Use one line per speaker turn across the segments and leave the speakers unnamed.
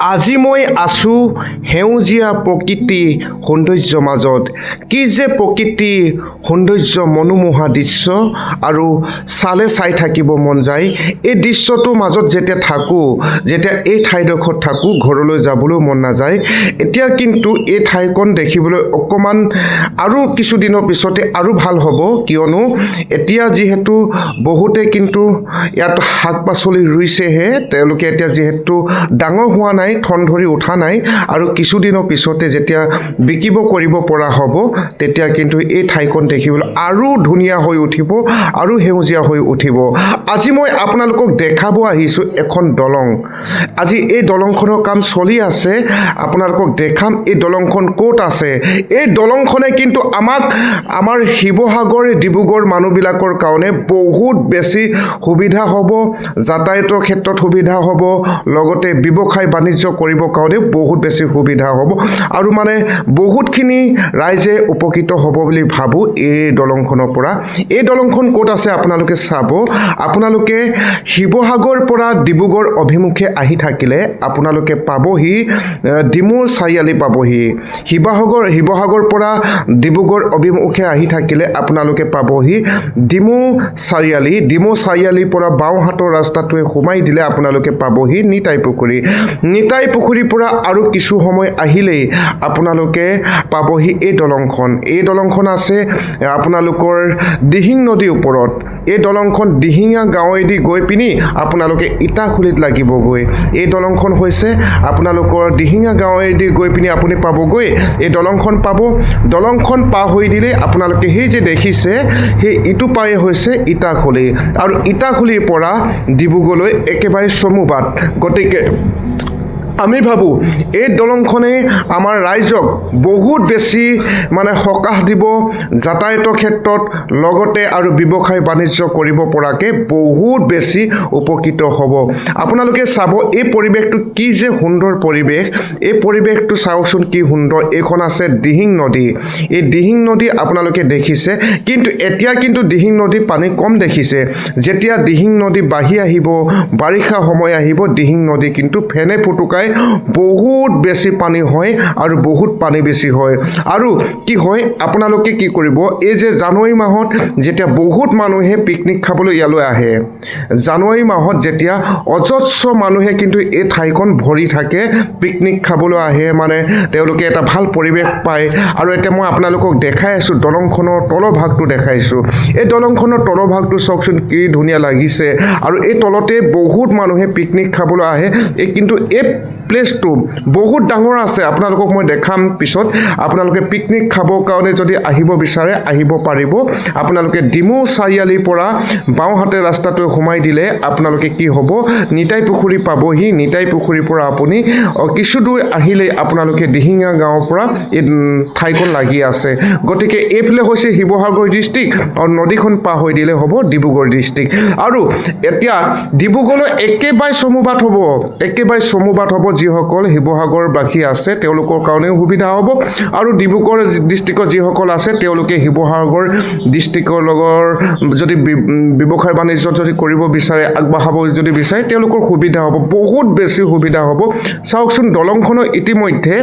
আজি মই আছোঁ সেউজীয়া প্ৰকৃতি সৌন্দৰ্যৰ মাজত। কি যে প্ৰকৃতি সৌন্দৰ্য মনোমোহা দৃশ্য আৰু চালে চাই থাকিব মন যায়। এই দৃশ্যটোৰ মাজত যেতিয়া থাকোঁ, যেতিয়া এই ঠাইডোখৰত থাকোঁ, ঘৰলৈ যাবলৈ মন নাযায়। এতিয়া কিন্তু এই ঠাইখন দেখিবলৈ অকণমান আৰু কিছুদিনৰ পিছতে আৰু ভাল হ'ব, কিয়নো এতিয়া যিহেতু বহুতে কিন্তু ইয়াত শাক পাচলি ৰুইছেহে, তেওঁলোকে এতিয়া যিহেতু ডাঙৰ হোৱা নাই, ঠন ধৰি উঠা নাই, আৰু কিছুদিনৰ পিছতে যেতিয়া বিকিব কৰিব পৰা হ'ব, তেতিয়া কিন্তু এই ঠাইখন দেখিবলৈ আৰু ধুনীয়া হৈ উঠিব আৰু সেউজীয়া হৈ উঠিব। আজি মই আপোনালোকক দেখাব আহিছোঁ এখন দলং। আজি এই দলংখনৰ কাম চলি আছে, আপোনালোকক দেখাম এই দলংখন ক'ত আছে। এই দলংখনে কিন্তু আমাৰ শিৱসাগৰ ডিব্ৰুগড় মানুহবিলাকৰ কাৰণে বহুত বেছি সুবিধা হ'ব, যাতায়াতৰ ক্ষেত্ৰত সুবিধা হ'ব, লগতে ব্যৱসায় বাণিজ্য কৰিবৰ কাৰণে বহুত বেছি সুবিধা হ'ব, আৰু মানে বহুতখিনি ৰাইজে উপকৃত হ'ব বুলি ভাবোঁ এই দলংখনৰ পৰা। এই দলংখন ক'ত আছে আপোনালোকে চাব। আপোনালোকে শিৱসাগৰ পৰা ডিব্ৰুগড় অভিমুখে আহি থাকিলে আপোনালোকে পাবহি ডিমৌ চাৰিআলি পাবহি। শিৱসাগৰ পৰা ডিব্ৰুগড় অভিমুখে আহি থাকিলে আপোনালোকে পাবহি ডিমৌ চাৰিআলি। ডিমৌ চাৰিআলিৰ পৰা বাওঁহাতৰ ৰাস্তাটোৱে সোমাই দিলে আপোনালোকে পাবহি নিতাই পুখুৰী। নিতাই পুখুৰীৰ পৰা আৰু কিছু সময় আহিলেই আপোনালোকে পাবহি এই দলংখন। এই দলংখন আছে আপোনালোকৰ দিহিং নদীৰ ওপৰত। এই দলংখন দিহিঙীয়া গাঁৱেদি গৈ পিনি আপোনালোকে ইটাখুলিত লাগিবগৈ। এই দলংখন হৈছে আপোনালোকৰ দিহিঙীয়া গাঁৱেদি গৈ পিনি আপুনি পাবগৈ এই দলংখন পাব। দলংখন পাৰ হৈ দিলে আপোনালোকে সেই যে দেখিছে সেই ইটো পাৰে হৈছে ইটাখুলি, আৰু ইটাখুলিৰ পৰা ডিব্ৰুগড়লৈ একেবাৰে চমু বাট। গতিকে আমি ভাবোঁ এই দলংখনে আমাৰ ৰাইজক বহুত বেছি মানে সকাহ দিব, যাতায়াতৰ ক্ষেত্ৰত, লগতে আৰু ব্যৱসায় বাণিজ্য কৰিব পৰাকৈ বহুত বেছি উপকৃত হ'ব। আপোনালোকে চাব এই পৰিৱেশটো কি যে সুন্দৰ পৰিৱেশ। এই পৰিৱেশটো চাওকচোন কি সুন্দৰ। এইখন আছে দিহিং নদী। এই দিহিং নদী আপোনালোকে দেখিছে, কিন্তু এতিয়া কিন্তু দিহিং নদীৰ পানী কম দেখিছে। যেতিয়া দিহিং নদী বাঢ়ি আহিব, বাৰিষা সময় আহিব, দিহিং নদী কিন্তু ফেনে ফুটুকাই বহুত বেছি পানী হয় আৰু বহুত পানী বেছি হয়। আৰু কি হয়, আপোনালোকে কি কৰিব, এই যে জানুৱাৰী মাহত যেতিয়া বহুত মানুহে পিকনিক খাবলৈ ইয়ালৈ আহে, জানুৱাৰী মাহত যেতিয়া অজস্ৰ মানুহে কিন্তু এই ঠাইখন ভৰি থাকে, পিকনিক খাবলৈ আহে, মানে তেওঁলোকে এটা ভাল পৰিৱেশ পায়। আৰু এতিয়া মই আপোনালোকক দেখাই আছোঁ দলংখনৰ তলৰ ভাগটো দেখাইছোঁ। এই দলংখনৰ তলৰ ভাগটো চাওকচোন কি ধুনীয়া লাগিছে, আৰু এই তলতে বহুত মানুহে পিকনিক খাবলৈ আহে। কিন্তু এই প্লেচটো বহুত ডাঙৰ আছে, আপোনালোকক মই দেখাম পিছত। আপোনালোকে পিকনিক খাবৰ কাৰণে যদি আহিব বিচাৰে আহিব পাৰিব। আপোনালোকে ডিমৌ চাৰিআলিৰ পৰা বাওঁহাতে ৰাস্তাটো সোমাই দিলে আপোনালোকে কি হ'ব, নিতাই পুখুৰী পাবহি। নিতাই পুখুৰীৰ পৰা আপুনি কিছু দূৰ আহিলেই আপোনালোকে দিহিঙীয়া গাঁৱৰ পৰা এই ঠাইখন লাগি আছে। গতিকে এইফালে হৈছে শিৱসাগৰ ডিষ্ট্ৰিক্ট, আৰু নদীখন পাৰ হৈ দিলে হ'ব ডিব্ৰুগড় ডিষ্ট্ৰিক্ট। আৰু এতিয়া ডিব্ৰুগড়লৈ একেবাৰে চমুবাট হ'ব, একেবাৰে চমুবাট হ'ব। যিসকল শিৱসাগৰবাসী আছে তেওঁলোকৰ কাৰণেও সুবিধা হ'ব, আৰু ডিব্ৰুগড় ডিষ্ট্ৰিক্টৰ যিসকল আছে তেওঁলোকে শিৱসাগৰ ডিষ্ট্ৰিক্টৰ লগৰ যদি ব্যৱসায় বাণিজ্য যদি কৰিব বিচাৰে, আগবঢ়াব যদি বিচাৰে, তেওঁলোকৰ সুবিধা হ'ব, বহুত বেছি সুবিধা হ'ব। চাওকচোন দলংখনৰ ইতিমধ্যে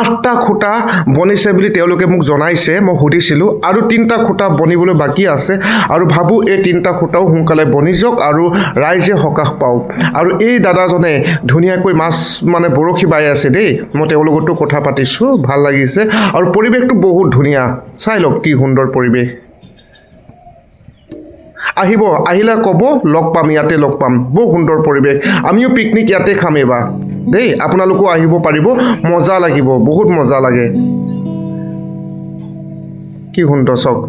8টা খুঁটা বনিছে বুলি তেওঁলোকে মোক জনাইছে। মই সুধিছিলোঁ, আৰু 3টা খুঁটা বনিবলৈ বাকী আছে, আৰু ভাবোঁ এই 3টা খুঁটাও সোনকালে বনি যাওক আৰু ৰাইজে সকাহ পাওক। আৰু এই দাদাজনে ধুনীয়াকৈ মাছ মানে বৰশী বাই আছে দেই, মই তেওঁৰ লগতো কথা পাতিছোঁ, ভাল লাগিছে, আৰু পৰিৱেশটো বহুত ধুনীয়া। চাই লওক কি সুন্দৰ পৰিৱেশ। আহিব, আহিলে ক'ব, লগ পাম, ইয়াতে লগ পাম। বৰ সুন্দৰ পৰিৱেশ। আমিও পিকনিক ইয়াতে খাম এইবাৰ দেই, আপোনালোকেও আহিব পাৰিব, মজা লাগিব, বহুত মজা লাগে। কি সুন্দৰ চাওক।